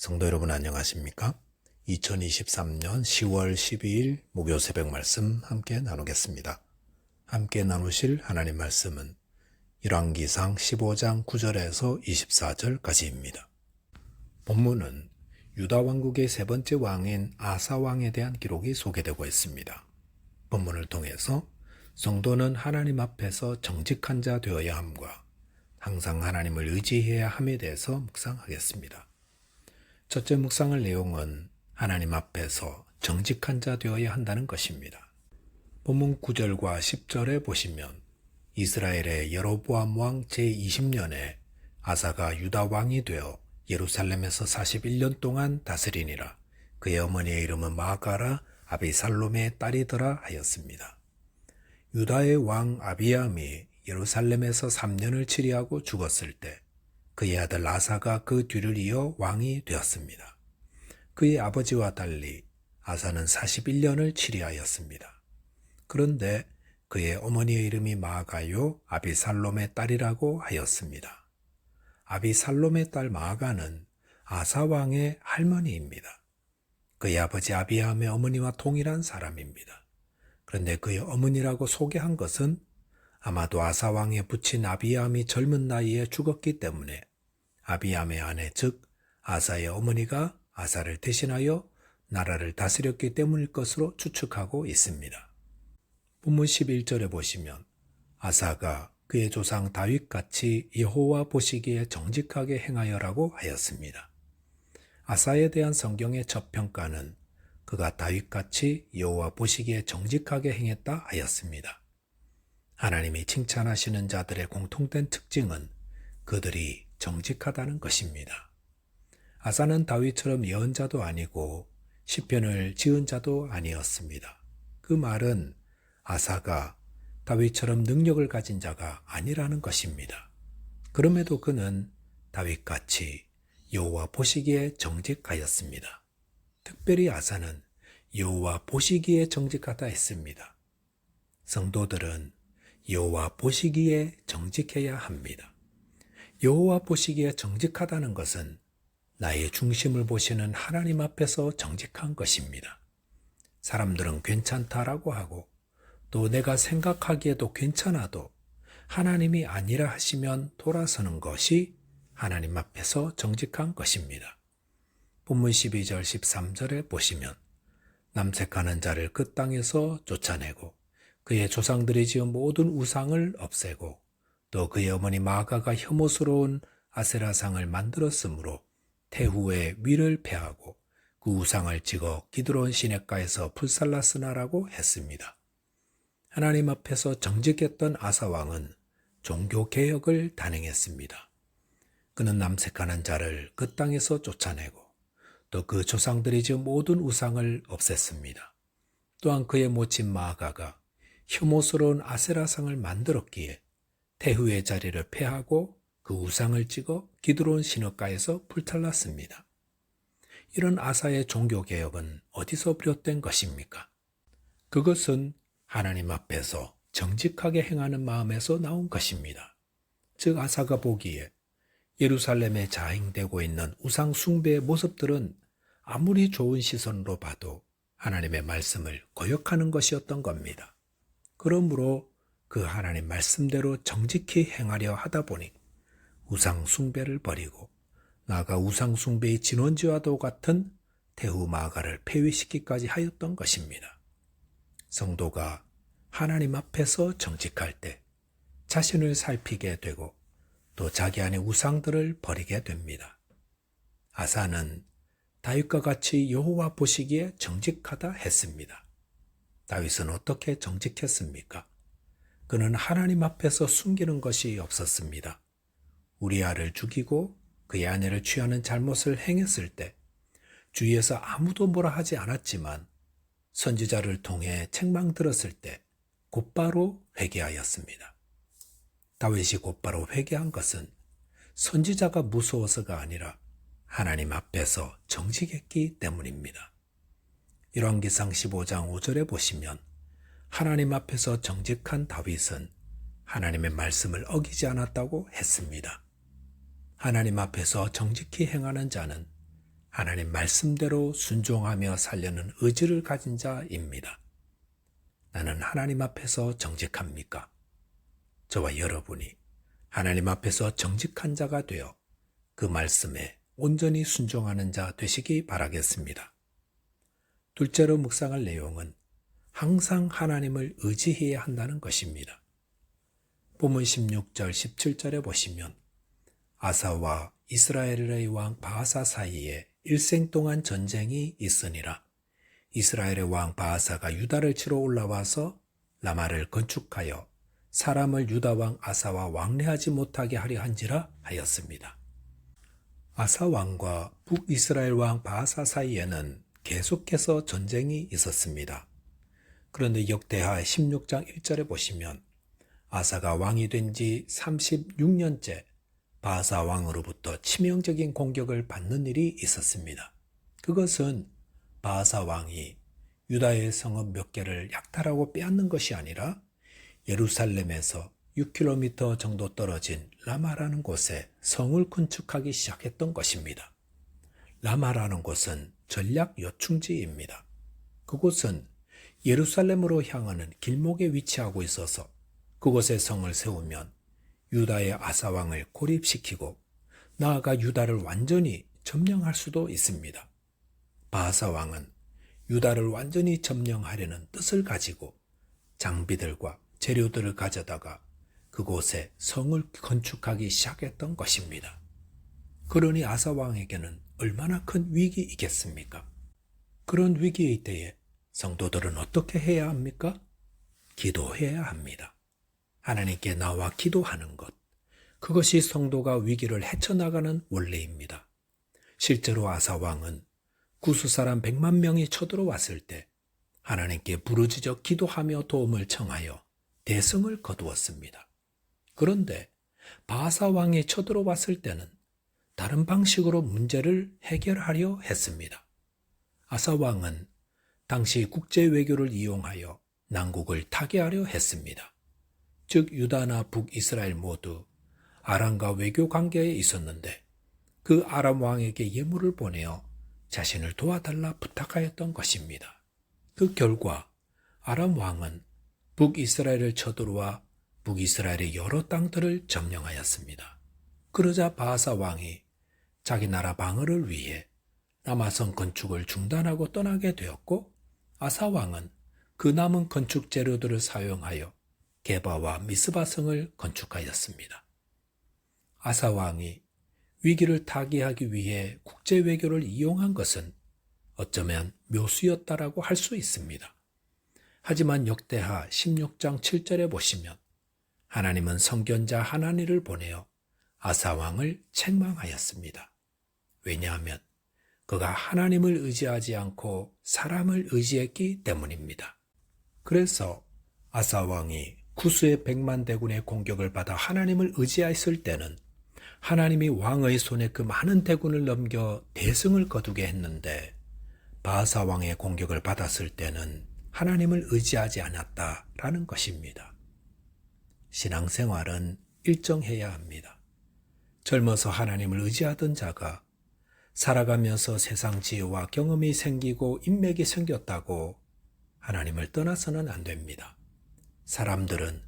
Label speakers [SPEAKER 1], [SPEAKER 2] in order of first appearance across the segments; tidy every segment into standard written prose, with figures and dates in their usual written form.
[SPEAKER 1] 성도 여러분 안녕하십니까? 2023년 10월 12일 목요 새벽 말씀 함께 나누겠습니다. 함께 나누실 하나님 말씀은 열왕기상 15장 9절에서 24절까지입니다. 본문은 유다 왕국의 세 번째 왕인 아사 왕에 대한 기록이 소개되고 있습니다. 본문을 통해서 성도는 하나님 앞에서 정직한 자 되어야 함과 항상 하나님을 의지해야 함에 대해서 묵상하겠습니다. 첫째 묵상할 내용은 하나님 앞에서 정직한 자 되어야 한다는 것입니다. 본문 9절과 10절에 보시면 이스라엘의 여로보암 왕 제20년에 아사가 유다 왕이 되어 예루살렘에서 41년 동안 다스리니라. 그의 어머니의 이름은 마아가라 아비살롬의 딸이더라 하였습니다. 유다의 왕 아비암이 예루살렘에서 3년을 치리하고 죽었을 때 그의 아들 아사가 그 뒤를 이어 왕이 되었습니다. 그의 아버지와 달리 아사는 41년을 치리하였습니다. 그런데 그의 어머니의 이름이 마아가요 아비살롬의 딸이라고 하였습니다. 아비살롬의 딸 마아가는 아사 왕의 할머니입니다. 그의 아버지 아비암의 어머니와 동일한 사람입니다. 그런데 그의 어머니라고 소개한 것은 아마도 아사 왕의 부친 아비암이 젊은 나이에 죽었기 때문에 아비암의 아내 즉 아사의 어머니가 아사를 대신하여 나라를 다스렸기 때문일 것으로 추측하고 있습니다. 본문 11절에 보시면 아사가 그의 조상 다윗같이 여호와 보시기에 정직하게 행하여라고 하였습니다. 아사에 대한 성경의 첫 평가는 그가 다윗같이 여호와 보시기에 정직하게 행했다 하였습니다. 하나님이 칭찬하시는 자들의 공통된 특징은 그들이 정직하다는 것입니다. 아사는 다윗처럼 예언자도 아니고 시편을 지은 자도 아니었습니다. 그 말은 아사가 다윗처럼 능력을 가진 자가 아니라는 것입니다. 그럼에도 그는 다윗같이 여호와 보시기에 정직하였습니다. 특별히 아사는 여호와 보시기에 정직하다 했습니다. 성도들은 여호와 보시기에 정직해야 합니다. 여호와 보시기에 정직하다는 것은 나의 중심을 보시는 하나님 앞에서 정직한 것입니다. 사람들은 괜찮다라고 하고 또 내가 생각하기에도 괜찮아도 하나님이 아니라 하시면 돌아서는 것이 하나님 앞에서 정직한 것입니다. 본문 12절 13절에 보시면 남색하는 자를 그 땅에서 쫓아내고 그의 조상들이 지은 모든 우상을 없애고 또 그의 어머니 마아가가 혐오스러운 아세라상을 만들었으므로 태후의 위를 패하고 그 우상을 찍어 기드론 시냇가에서 불살랐으나라고 했습니다. 하나님 앞에서 정직했던 아사 왕은 종교개혁을 단행했습니다. 그는 남색하는 자를 그 땅에서 쫓아내고 또 그 조상들이 지은 모든 우상을 없앴습니다. 또한 그의 모친 마아가가 혐오스러운 아세라상을 만들었기에 태후의 자리를 폐하고 그 우상을 찍어 기드론 시냇가에서 불탈났습니다. 이런 아사의 종교개혁은 어디서 비롯된 것입니까? 그것은 하나님 앞에서 정직하게 행하는 마음에서 나온 것입니다. 즉 아사가 보기에 예루살렘에 자행되고 있는 우상 숭배의 모습들은 아무리 좋은 시선으로 봐도 하나님의 말씀을 거역하는 것이었던 겁니다. 그러므로 그 하나님 말씀대로 정직히 행하려 하다 보니 우상 숭배를 버리고 나아가 우상 숭배의 진원지와도 같은 태후 마아가를 폐위시키기까지 하였던 것입니다. 성도가 하나님 앞에서 정직할 때 자신을 살피게 되고 또 자기 안의 우상들을 버리게 됩니다. 아사는 다윗과 같이 여호와 보시기에 정직하다 했습니다. 다윗은 어떻게 정직했습니까? 그는 하나님 앞에서 숨기는 것이 없었습니다. 우리아를 죽이고 그의 아내를 취하는 잘못을 행했을 때 주위에서 아무도 뭐라 하지 않았지만 선지자를 통해 책망 들었을 때 곧바로 회개하였습니다. 다윗이 곧바로 회개한 것은 선지자가 무서워서가 아니라 하나님 앞에서 정직했기 때문입니다. 열왕기상 15장 5절에 보시면 하나님 앞에서 정직한 다윗은 하나님의 말씀을 어기지 않았다고 했습니다. 하나님 앞에서 정직히 행하는 자는 하나님 말씀대로 순종하며 살려는 의지를 가진 자입니다. 나는 하나님 앞에서 정직합니까? 저와 여러분이 하나님 앞에서 정직한 자가 되어 그 말씀에 온전히 순종하는 자 되시기 바라겠습니다. 둘째로 묵상할 내용은 항상 하나님을 의지해야 한다는 것입니다. 본문 16절, 17절에 보시면 아사와 이스라엘의 왕 바아사 사이에 일생 동안 전쟁이 있으니라. 이스라엘의 왕 바아사가 유다를 치러 올라와서 라마를 건축하여 사람을 유다 왕 아사와 왕래하지 못하게 하려 한지라 하였습니다. 아사 왕과 북이스라엘 왕 바아사 사이에는 계속해서 전쟁이 있었습니다. 그런데 역대하 16장 1절에 보시면 아사가 왕이 된 지 36년째 바아사 왕으로부터 치명적인 공격을 받는 일이 있었습니다. 그것은 바아사 왕이 유다의 성읍 몇 개를 약탈하고 빼앗는 것이 아니라 예루살렘에서 6km 정도 떨어진 라마라는 곳에 성을 건축하기 시작했던 것입니다. 라마라는 곳은 전략 요충지입니다. 그곳은 예루살렘으로 향하는 길목에 위치하고 있어서 그곳에 성을 세우면 유다의 아사왕을 고립시키고 나아가 유다를 완전히 점령할 수도 있습니다. 바아사 왕은 유다를 완전히 점령하려는 뜻을 가지고 장비들과 재료들을 가져다가 그곳에 성을 건축하기 시작했던 것입니다. 그러니 아사 왕에게는 얼마나 큰 위기이겠습니까? 그런 위기의 때에 성도들은 어떻게 해야 합니까? 기도해야 합니다. 하나님께 나와 기도하는 것, 그것이 성도가 위기를 헤쳐나가는 원리입니다. 실제로 아사 왕은 구스 사람 100만 명이 쳐들어왔을 때 하나님께 부르짖어 기도하며 도움을 청하여 대승을 거두었습니다. 그런데 바아사 왕이 쳐들어왔을 때는 다른 방식으로 문제를 해결하려 했습니다. 아사 왕은 당시 국제 외교를 이용하여 난국을 타개하려 했습니다. 즉 유다나 북이스라엘 모두 아람과 외교 관계에 있었는데 그 아람 왕에게 예물을 보내어 자신을 도와달라 부탁하였던 것입니다. 그 결과 아람 왕은 북이스라엘을 쳐들어와 북이스라엘의 여러 땅들을 점령하였습니다. 그러자 바아사 왕이 자기 나라 방어를 위해 라마성 건축을 중단하고 떠나게 되었고 아사 왕은 그 남은 건축 재료들을 사용하여 게바와 미스바성을 건축하였습니다. 아사 왕이 위기를 타개하기 위해 국제 외교를 이용한 것은 어쩌면 묘수였다라고 할 수 있습니다. 하지만 역대하 16장 7절에 보시면 하나님은 선견자 하나니를 보내어 아사 왕을 책망하였습니다. 왜냐하면 그가 하나님을 의지하지 않고 사람을 의지했기 때문입니다. 그래서 아사 왕이 구스의 100만 대군의 공격을 받아 하나님을 의지했을 때는 하나님이 왕의 손에 그 많은 대군을 넘겨 대승을 거두게 했는데 바아사 왕의 공격을 받았을 때는 하나님을 의지하지 않았다라는 것입니다. 신앙생활은 일정해야 합니다. 젊어서 하나님을 의지하던 자가 살아가면서 세상 지혜와 경험이 생기고 인맥이 생겼다고 하나님을 떠나서는 안 됩니다. 사람들은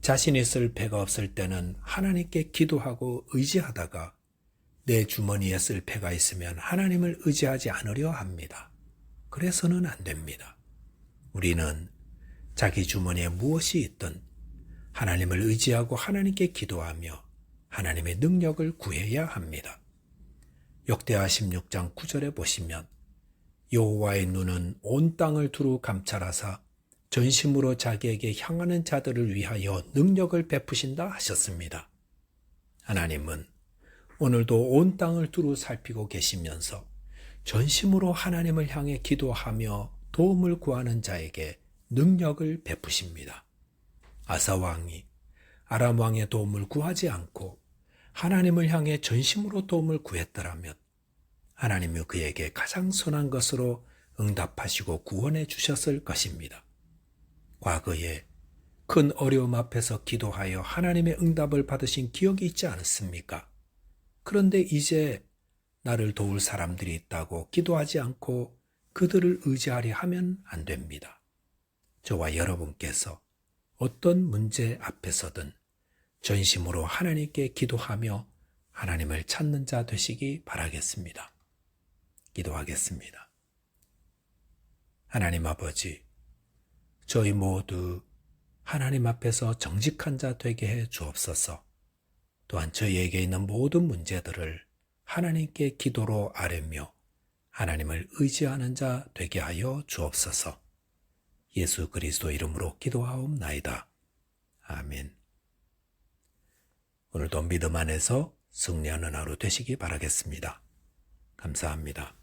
[SPEAKER 1] 자신이 쓸 패가 없을 때는 하나님께 기도하고 의지하다가 내 주머니에 쓸 패가 있으면 하나님을 의지하지 않으려 합니다. 그래서는 안 됩니다. 우리는 자기 주머니에 무엇이 있든 하나님을 의지하고 하나님께 기도하며 하나님의 능력을 구해야 합니다. 역대하 16장 9절에 보시면 여호와의 눈은 온 땅을 두루 감찰하사 전심으로 자기에게 향하는 자들을 위하여 능력을 베푸신다 하셨습니다. 하나님은 오늘도 온 땅을 두루 살피고 계시면서 전심으로 하나님을 향해 기도하며 도움을 구하는 자에게 능력을 베푸십니다. 아사 왕이 아람 왕의 도움을 구하지 않고 하나님을 향해 전심으로 도움을 구했더라면 하나님이 그에게 가장 선한 것으로 응답하시고 구원해 주셨을 것입니다. 과거에 큰 어려움 앞에서 기도하여 하나님의 응답을 받으신 기억이 있지 않습니까? 그런데 이제 나를 도울 사람들이 있다고 기도하지 않고 그들을 의지하려 하면 안 됩니다. 저와 여러분께서 어떤 문제 앞에서든 전심으로 하나님께 기도하며 하나님을 찾는 자 되시기 바라겠습니다. 기도하겠습니다. 하나님 아버지, 저희 모두 하나님 앞에서 정직한 자 되게 해 주옵소서. 또한 저희에게 있는 모든 문제들을 하나님께 기도로 아뢰며 하나님을 의지하는 자 되게 하여 주옵소서. 예수 그리스도 이름으로 기도하옵나이다. 아멘. 오늘도 믿음 안에서 승리하는 하루 되시기 바라겠습니다. 감사합니다.